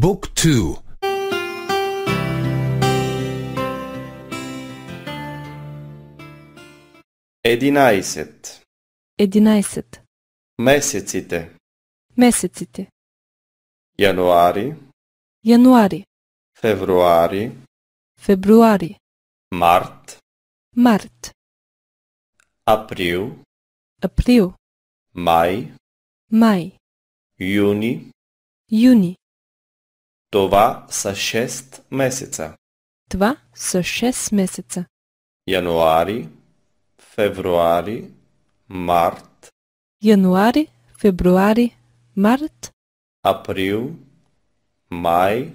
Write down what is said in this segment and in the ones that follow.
Book 2. Единайсет. 11. Месеците. Месеците. Януари, Януари, февруари, февруари, март, март, април, април, май, май, юни. юни. Това са 6 месеца. Това са 6 месеца. Януари, февруари, март, Януари, февруари, март, април, май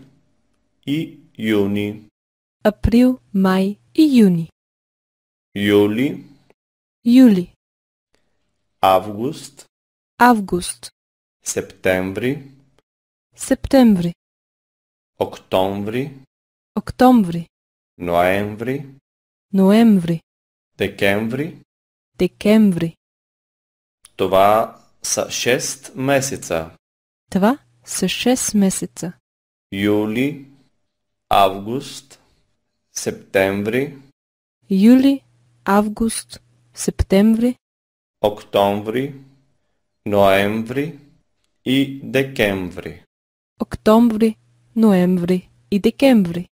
и юни. април, май и юни. Юли, Юли, август, август, септември, септември, октомври, октомври, ноември, ноември, декември. декември. Това са 6 месеца. Това са 6 месеца. Юли, август, септември, Юли, август, септември, октомври, ноември и декември. октомври, ноември и декември.